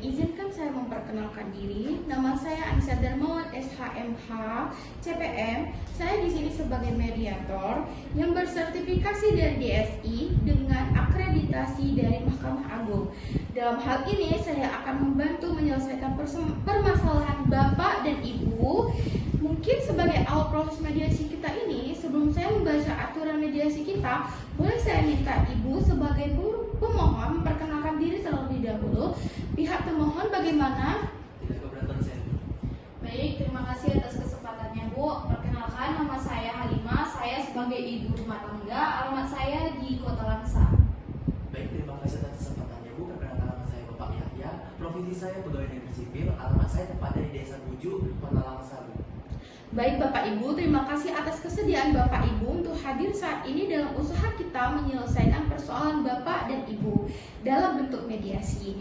izinkan saya memperkenalkan diri. Nama saya Anissa Darmawan SHMH CPM. Saya di sini sebagai mediator yang bersertifikasi dari DSI dengan akreditasi dari Mahkamah Agung. Dalam hal ini saya akan membantu menyelesaikan permasalahan Bapak dan Ibu. Mungkin sebagai awal proses mediasi kita ini, sebelum saya membaca aturan mediasi kita, boleh saya minta Ibu sebagai pemohon memperkenalkan diri terlebih dahulu. Pihak termohon bagaimana? Tidak keberatan saya. Baik, terima kasih atas kesempatannya Bu. Perkenalkan, nama saya Halimah. Saya sebagai ibu rumah tangga. Alamat saya di Kota Langsa. Baik, terima kasih atas kesempatannya Bu. Perkenalkan, nama saya Bapak Yahya. Profesi saya pegawai negeri sipil. Alamat saya tepatnya di Desa Buju, Kota Langsa Bu. Baik Bapak Ibu, terima kasih atas kesediaan Bapak Ibu untuk hadir saat ini dalam usaha kita menyelesaikan persoalan Bapak dan Ibu dalam bentuk mediasi.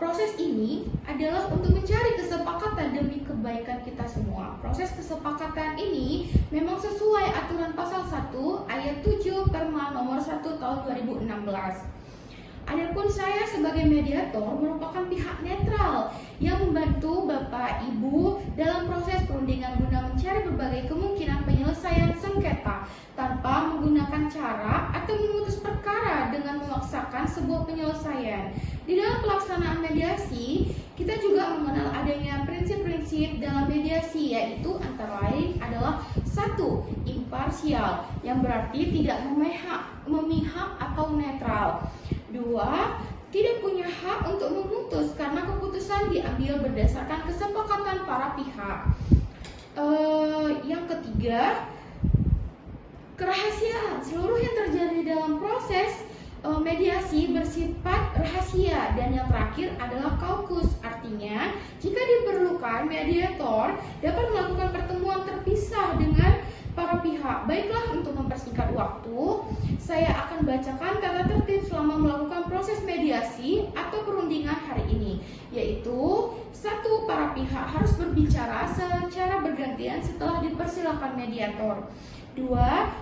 Proses ini adalah untuk mencari kesepakatan demi kebaikan kita semua. Proses kesepakatan ini memang sesuai aturan pasal 1 ayat 7 Perma nomor 1 tahun 2016. Adapun saya sebagai mediator merupakan pihak netral yang membantu Bapak Ibu dalam proses perundingan guna mencari berbagai kemungkinan penyelesaian sengketa tanpa menggunakan cara atau memutus perkara dengan memaksakan sebuah penyelesaian. Di dalam pelaksanaan mediasi, kita juga mengenal adanya prinsip-prinsip dalam mediasi, yaitu antara lain adalah 1. Imparsial, yang berarti tidak memihak atau netral. 2. Tidak punya hak untuk memutus karena keputusan diambil berdasarkan kesepakatan para pihak. Yang ketiga, kerahasiaan. Seluruh yang terjadi dalam proses mediasi bersifat rahasia. Dan yang terakhir adalah kaukus. Artinya, jika diperlukan, mediator dapat melakukan pertemuan terpisah dengan para pihak. Baiklah, untuk mempersingkat waktu, saya akan bacakan tata tertib selama melakukan proses mediasi atau perundingan hari ini, yaitu 1. Para pihak harus berbicara secara bergantian setelah dipersilakan mediator. 2.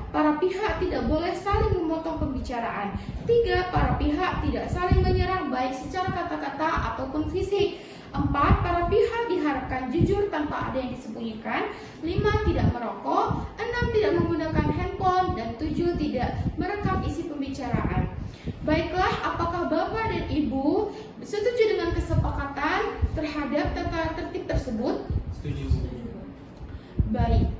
Para pihak tidak boleh saling memotong pembicaraan. 3. Para pihak tidak saling menyerang baik secara kata-kata ataupun fisik. 4. Para pihak diharapkan jujur tanpa ada yang disembunyikan. 5. Tidak merokok. 6. Tidak menggunakan handphone. Dan 7. Tidak merekam isi pembicaraan. Baiklah, apakah Bapak dan Ibu setuju dengan kesepakatan terhadap tata tertib tersebut? Setuju. Baik.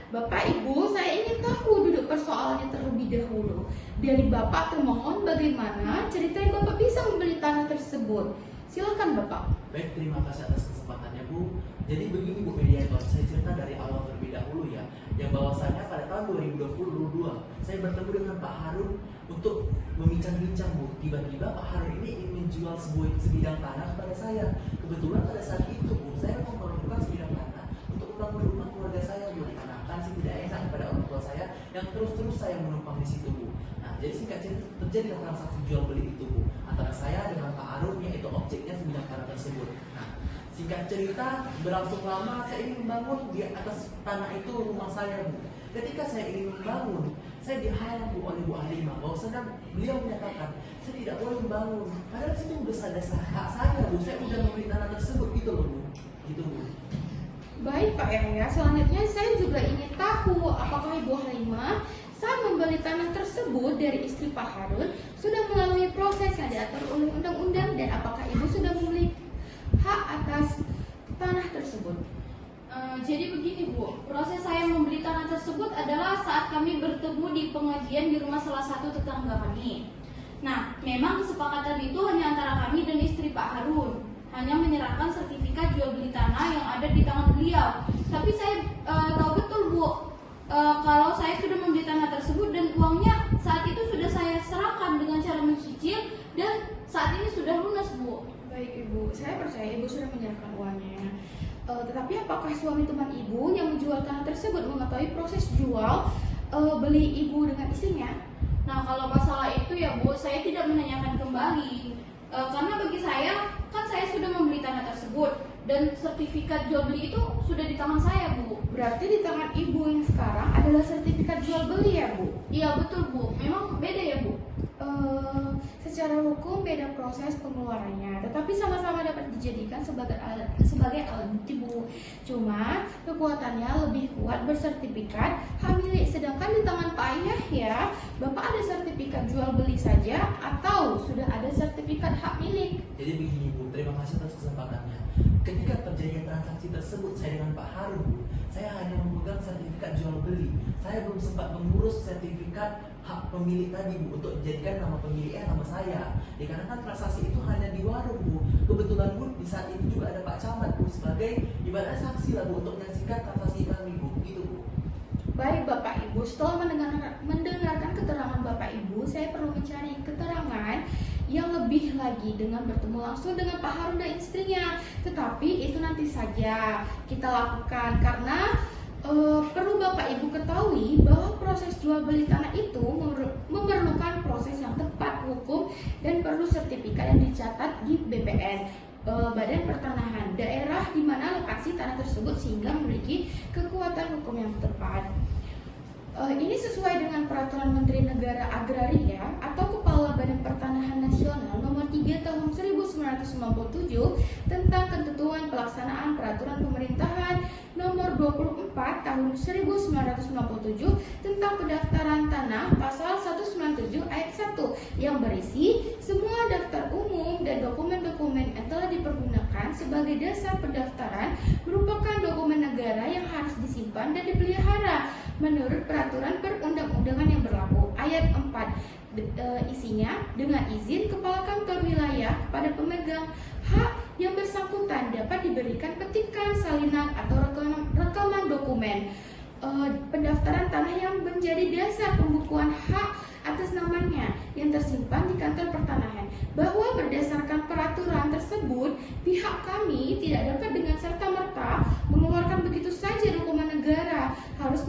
Bapak Ibu, saya ingin tahu duduk persoalannya terlebih dahulu. Dari Bapak termohon, bagaimana cerita yang Bapak bisa membeli tanah tersebut? Silakan Bapak. Baik, terima kasih atas kesempatannya Bu. Jadi begini Bu mediator, saya cerita dari awal terlebih dahulu ya. Yang bahwasanya pada tahun 2022 saya bertemu dengan Pak Harun untuk membincang-bincang Bu. Tiba-tiba Pak Harun ini ingin menjual sebidang tanah kepada saya. Kebetulan pada saat itu Bu, saya mau memerlukan sebidang tanah untuk membangun rumah keluarga saya Bu. Dikarenakan sih tidak enak kepada orang tua saya yang terus-terus saya menumpang di situ Bu. Nah, jadi singkat cerita terjadi transaksi jual beli itu Bu antara saya dengan Pak Harun, yaitu objeknya sebidang tanah tersebut. Nah, singkat cerita berlangsung lama saya ingin membangun di atas tanah itu rumah saya Bu. Ketika saya ingin membangun, saya dihalang Bu oleh Bu Halimah bahwasanya beliau menyatakan saya tidak boleh membangun. Padahal itu udah hak saya Bu, saya udah membeli tanah tersebut gitu loh Bu. Gitu Bu. Baik Pak Yahya, selanjutnya saya juga ingin tahu apakah Ibu Halimah saat membeli tanah tersebut dari istri Pak Harun sudah melalui proses yang diatur oleh undang-undang, dan apakah Ibu sudah memiliki hak atas tanah tersebut? Jadi begini Bu, proses saya membeli tanah tersebut adalah saat kami bertemu di pengajian di rumah salah satu tetangga kami. Nah, memang kesepakatan itu hanya antara kami dan istri Pak Harun, hanya menyerahkan sertifikat jual beli tanah yang ada di tangan beliau. Tapi saya tahu betul Bu, kalau saya sudah membeli tanah tersebut dan uangnya saat itu sudah saya serahkan dengan cara mencicil dan saat ini sudah lunas Bu. Baik Ibu, saya percaya Ibu sudah menyerahkan uangnya. Tetapi apakah suami teman Ibu yang menjual tanah tersebut mengetahui proses jual beli Ibu dengan istrinya? Nah, kalau masalah itu ya Bu, saya tidak menanyakan kembali. Karena bagi saya, kan saya sudah membeli tanah tersebut dan sertifikat jual beli itu sudah di tangan saya Bu. Berarti di tangan Ibu yang sekarang adalah sertifikat jual beli ya Bu? Iya betul Bu, memang beda ya Bu. Secara hukum beda proses pengeluarannya, tetapi sama-sama dapat dijadikan sebagai alat bukti, Bu. Cuma kekuatannya lebih kuat bersertifikat hak milik, sedangkan di tangan Pak Ayah ya, Bapak ada sertifikat jual beli saja atau sudah ada sertifikat hak milik. Jadi begini Bu, terima kasih atas kesempatannya. Ketika terjadi transaksi tersebut saya dengan Pak Harun Bu, saya hanya memegang sertifikat jual beli. Saya belum sempat mengurus sertifikat hak pemilik tadi Bu, untuk dijadikan nama pemiliknya nama saya. Dikarenakan transaksi itu hanya di warung Bu. Kebetulan Bu, di saat itu juga ada Pak Camat Bu sebagai ibaratnya saksi lah Bu untuk menyaksikan transaksi kami Bu, gitu Bu. Baik Bapak Ibu, setelah mendengarkan keterangan Bapak Ibu, saya perlu mencari keterangan yang lebih lagi dengan bertemu langsung dengan Pak Harun dan istrinya. Tetapi itu nanti saja kita lakukan karena perlu Bapak Ibu ketahui bahwa proses jual beli tanah itu memerlukan proses yang tepat hukum dan perlu sertifikat yang dicatat di BPN, Badan Pertanahan daerah di mana lokasi tanah tersebut sehingga memiliki kekuatan hukum yang tepat. Ini sesuai dengan Peraturan Menteri Negara Agraria atau Kepala Badan Pertanahan Nasional Nomor 3 Tahun 1997 tentang ketentuan pelaksanaan Peraturan Pemerintahan Nomor 24 Tahun 1997 tentang pendaftaran tanah Pasal 197 Ayat 1 yang berisi semua daftar umum dan dokumen-dokumen yang telah dipergunakan sebagai dasar pendaftaran merupakan dokumen negara yang harus disimpan dan dipelihara menurut peraturan perundang-undangan yang berlaku. Ayat 4 isinya dengan izin Kepala Kantor Wilayah kepada pemegang hak yang bersangkutan dapat diberikan petikan, salinan atau rekaman dokumen pendaftaran tanah yang menjadi dasar pembukuan hak atas namanya yang tersimpan di kantor pertanahan, bahwa berdasarkan peraturan tersebut pihak kami tidak dapat dengan serta-merta mengeluarkan begitu saja dokumen negara, harus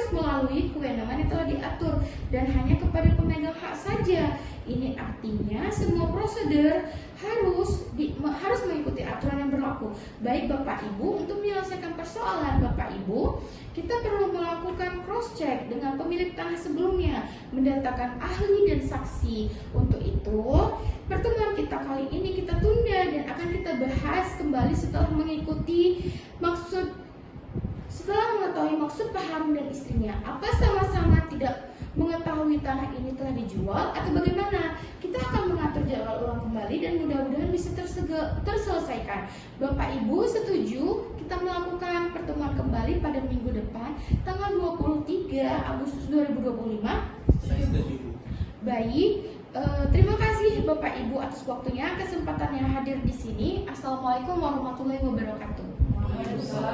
melalui kewenangan yang telah diatur dan hanya kepada pemegang hak saja. Ini artinya semua prosedur harus mengikuti aturan yang berlaku. Baik Bapak Ibu, untuk menyelesaikan persoalan Bapak Ibu, kita perlu melakukan cross check dengan pemilik tanah sebelumnya, mendatangkan ahli dan saksi. Untuk itu, pertemuan kita kali ini kita tunda dan akan kita bahas kembali setelah mengetahui maksud Pak Harun dan istrinya. Apa sama-sama tidak mengetahui tanah ini telah dijual atau bagaimana? Kita akan mengatur jadwal ulang kembali dan mudah-mudahan bisa terselesaikan. Bapak Ibu setuju kita melakukan pertemuan kembali pada minggu depan tanggal 23 Agustus 2025? Saya setuju Bu. Baik, terima kasih Bapak Ibu atas waktunya, kesempatannya hadir di sini. Assalamualaikum warahmatullahi wabarakatuh. Waalaikumsalam.